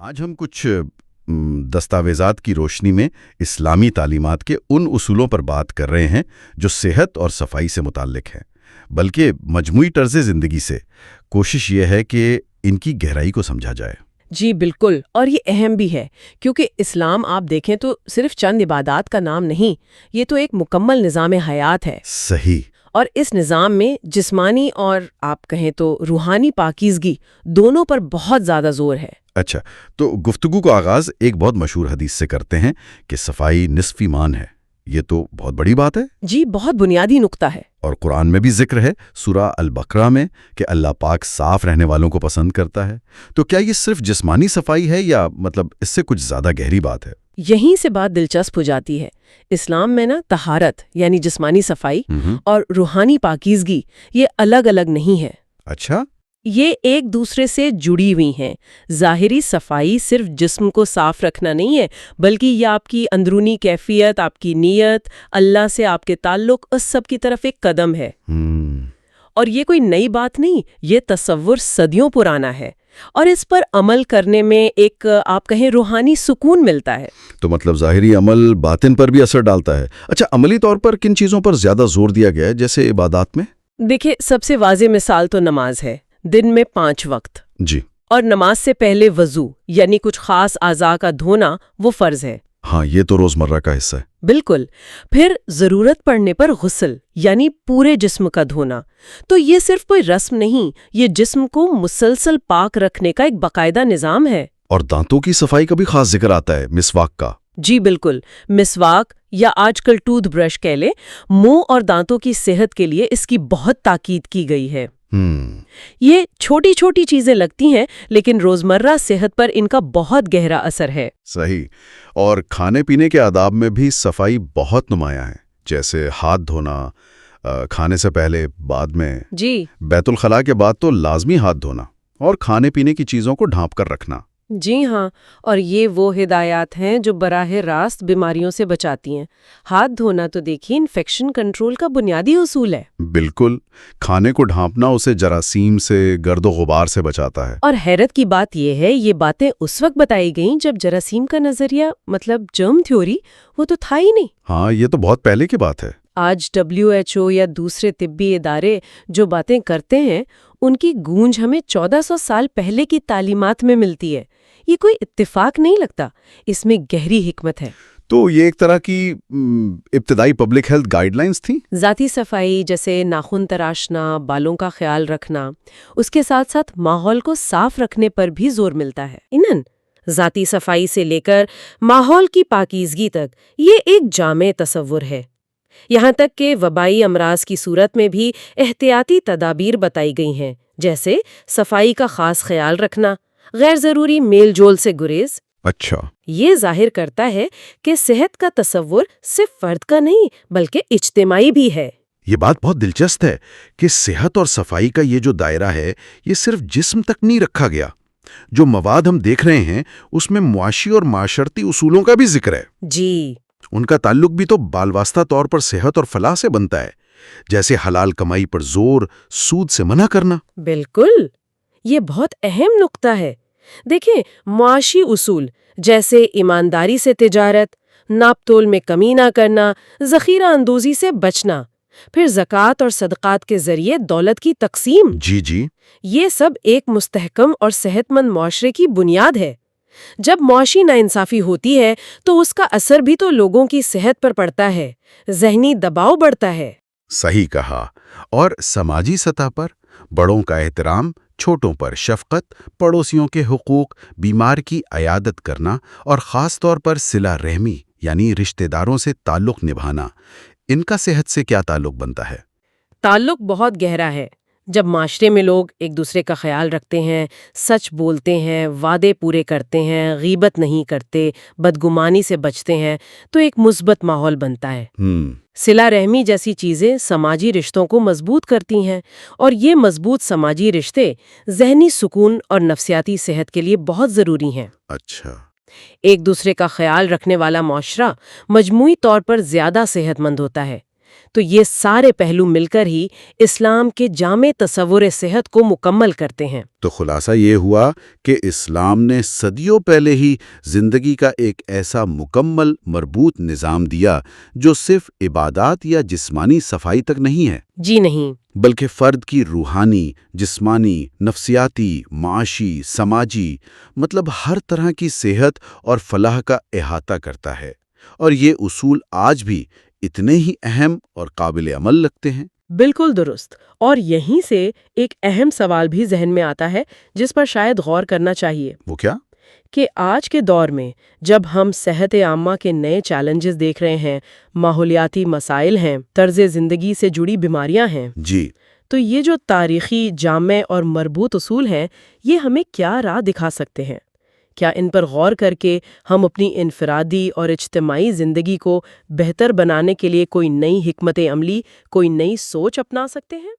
آج ہم کچھ دستاویزات کی روشنی میں اسلامی تعلیمات کے ان اصولوں پر بات کر رہے ہیں جو صحت اور صفائی سے متعلق ہیں، بلکہ مجموعی طرز زندگی سے۔ کوشش یہ ہے کہ ان کی گہرائی کو سمجھا جائے۔ جی بالکل، اور یہ اہم بھی ہے کیونکہ اسلام آپ دیکھیں تو صرف چند عبادات کا نام نہیں، یہ تو ایک مکمل نظام حیات ہے۔ صحیح۔ اور اس نظام میں جسمانی اور آپ کہیں تو روحانی پاکیزگی دونوں پر بہت زیادہ زور ہے۔ اچھا، تو گفتگو کا آغاز ایک بہت مشہور حدیث سے کرتے ہیں کہ صفائی نصف ایمان ہے۔ یہ تو بہت بڑی بات ہے۔ جی بہت بنیادی نقطہ ہے۔ اور قرآن میں بھی ذکر ہے سورہ البقرہ میں کہ اللہ پاک صاف رہنے والوں کو پسند کرتا ہے۔ تو کیا یہ صرف جسمانی صفائی ہے یا اس سے کچھ زیادہ گہری بات ہے؟ یہیں سے بات دلچسپ ہو جاتی ہے۔ اسلام میں طہارت یعنی جسمانی صفائی اور روحانی پاکیزگی یہ الگ الگ نہیں ہے۔ اچھا، یہ ایک دوسرے سے جڑی ہوئی ہیں۔ ظاہری صفائی صرف جسم کو صاف رکھنا نہیں ہے، بلکہ یہ آپ کی اندرونی کیفیت، آپ کی نیت، اللہ سے آپ کے تعلق، اس سب کی طرف ایک قدم ہے۔ اور یہ کوئی نئی بات نہیں، یہ تصور صدیوں پرانا ہے، اور اس پر عمل کرنے میں ایک آپ کہیں روحانی سکون ملتا ہے۔ تو ظاہری عمل باطن پر بھی اثر ڈالتا ہے۔ اچھا، عملی طور پر کن چیزوں پر زیادہ زور دیا گیا ہے جیسے عبادات میں؟ دیکھیں، سب سے واضح مثال تو نماز ہے، دن میں 5 وقت۔ جی، اور نماز سے پہلے وضو یعنی کچھ خاص اعضاء کا دھونا وہ فرض ہے۔ ہاں، یہ تو روزمرہ کا حصہ ہے۔ بالکل۔ پھر ضرورت پڑنے پر غسل یعنی پورے جسم کا دھونا۔ تو یہ صرف کوئی رسم نہیں، یہ جسم کو مسلسل پاک رکھنے کا ایک باقاعدہ نظام ہے۔ اور دانتوں کی صفائی کا بھی خاص ذکر آتا ہے، مسواک کا۔ جی بالکل، مسواک یا آج کل ٹوتھ برش کہہ لیں، منہ اور دانتوں کی صحت کے لیے اس کی بہت تاکید کی گئی ہے۔ یہ چھوٹی چھوٹی چیزیں لگتی ہیں، لیکن روزمرہ صحت پر ان کا بہت گہرا اثر ہے۔ صحیح۔ اور کھانے پینے کے آداب میں بھی صفائی بہت نمایاں ہے، جیسے ہاتھ دھونا، کھانے سے پہلے، بعد میں، جی بیت الخلاء کے بعد تو لازمی ہاتھ دھونا، اور کھانے پینے کی چیزوں کو ڈھانپ کر رکھنا۔ جی ہاں، اور یہ وہ ہدایات ہیں جو براہ راست بیماریوں سے بچاتی ہیں۔ ہاتھ دھونا تو دیکھیے انفیکشن کنٹرول کا بنیادی اصول ہے۔ بالکل، کھانے کو ڈھانپنا اسے جراثیم سے، گرد و غبار سے بچاتا ہے۔ اور حیرت کی بات یہ ہے، یہ باتیں اس وقت بتائی گئیں جب جراثیم کا نظریہ جرم تھیوری وہ تو تھا ہی نہیں۔ ہاں، یہ تو بہت پہلے کی بات ہے۔ آج WHO یا دوسرے طبی ادارے جو باتیں کرتے ہیں ان کی گونج ہمیں 1400 سال پہلے کی تعلیمات میں ملتی ہے۔ یہ کوئی اتفاق نہیں لگتا، اس میں گہری حکمت ہے۔ تو یہ ایک طرح کی ابتدائی پبلک ہیلتھ گائیڈ لائنز تھیں۔ ذاتی صفائی جیسے ناخن تراشنا، بالوں کا خیال رکھنا، اس کے ساتھ ساتھ ماحول کو صاف رکھنے پر بھی زور ملتا ہے۔ ذاتی صفائی سے لے کر ماحول کی پاکیزگی تک یہ ایک جامع تصور ہے۔ یہاں تک کہ وبائی امراض کی صورت میں بھی احتیاطی تدابیر بتائی گئی ہیں، جیسے صفائی کا خاص خیال رکھنا، غیر ضروری میل جول سے گریز۔ اچھا، یہ ظاہر کرتا ہے کہ صحت کا تصور صرف فرد کا نہیں بلکہ اجتماعی بھی ہے۔ یہ بات بہت دلچسپ ہے کہ صحت اور صفائی کا یہ جو دائرہ ہے، یہ صرف جسم تک نہیں رکھا گیا۔ جو مواد ہم دیکھ رہے ہیں اس میں معاشی اور معاشرتی اصولوں کا بھی ذکر ہے۔ جی، ان کا تعلق بھی تو بالواسطہ طور پر صحت اور فلاح سے بنتا ہے، جیسے حلال کمائی پر زور، سود سے منع کرنا۔ بالکل، یہ بہت اہم نقطہ ہے۔ دیکھیں، معاشی اصول جیسے ایمانداری سے تجارت، ناپ تول میں کمی نہ کرنا، ذخیرہ اندوزی سے بچنا، پھر زکوٰۃ اور صدقات کے ذریعے دولت کی تقسیم، جی، یہ سب ایک مستحکم اور صحت مند معاشرے کی بنیاد ہے۔ جب معاشی ناانصافی ہوتی ہے تو اس کا اثر بھی تو لوگوں کی صحت پر پڑتا ہے، ذہنی دباؤ بڑھتا ہے۔ صحیح کہا۔ اور سماجی سطح پر بڑوں کا احترام، چھوٹوں پر شفقت، پڑوسیوں کے حقوق، بیمار کی عیادت کرنا، اور خاص طور پر صلہ رحمی یعنی رشتہ داروں سے تعلق نبھانا، ان کا صحت سے کیا تعلق بنتا ہے؟ تعلق بہت گہرا ہے۔ جب معاشرے میں لوگ ایک دوسرے کا خیال رکھتے ہیں، سچ بولتے ہیں، وعدے پورے کرتے ہیں، غیبت نہیں کرتے، بدگمانی سے بچتے ہیں، تو ایک مثبت ماحول بنتا ہے۔ صلہ رحمی جیسی چیزیں سماجی رشتوں کو مضبوط کرتی ہیں، اور یہ مضبوط سماجی رشتے ذہنی سکون اور نفسیاتی صحت کے لیے بہت ضروری ہیں۔ اچھا، ایک دوسرے کا خیال رکھنے والا معاشرہ مجموعی طور پر زیادہ صحت مند ہوتا ہے۔ تو یہ سارے پہلو مل کر ہی اسلام کے جامع تصور صحت کو مکمل کرتے ہیں۔ تو خلاصہ یہ ہوا کہ اسلام نے صدیوں پہلے ہی زندگی کا ایک ایسا مکمل مربوط نظام دیا جو صرف عبادات یا جسمانی صفائی تک نہیں ہے، جی نہیں، بلکہ فرد کی روحانی، جسمانی، نفسیاتی، معاشی، سماجی، مطلب ہر طرح کی صحت اور فلاح کا احاطہ کرتا ہے۔ اور یہ اصول آج بھی اتنے ہی اہم اور قابل عمل لگتے ہیں۔ بالکل درست۔ اور یہیں سے ایک اہم سوال بھی ذہن میں آتا ہے جس پر شاید غور کرنا چاہیے، وہ کیا؟ کہ آج کے دور میں جب ہم صحت عامہ کے نئے چیلنجز دیکھ رہے ہیں، ماحولیاتی مسائل ہیں، طرز زندگی سے جڑی بیماریاں ہیں، جی، تو یہ جو تاریخی، جامع اور مربوط اصول ہیں، یہ ہمیں کیا راہ دکھا سکتے ہیں؟ کیا ان پر غور کر کے ہم اپنی انفرادی اور اجتماعی زندگی کو بہتر بنانے کے لیے کوئی نئی حکمت عملی، کوئی نئی سوچ اپنا سکتے ہیں؟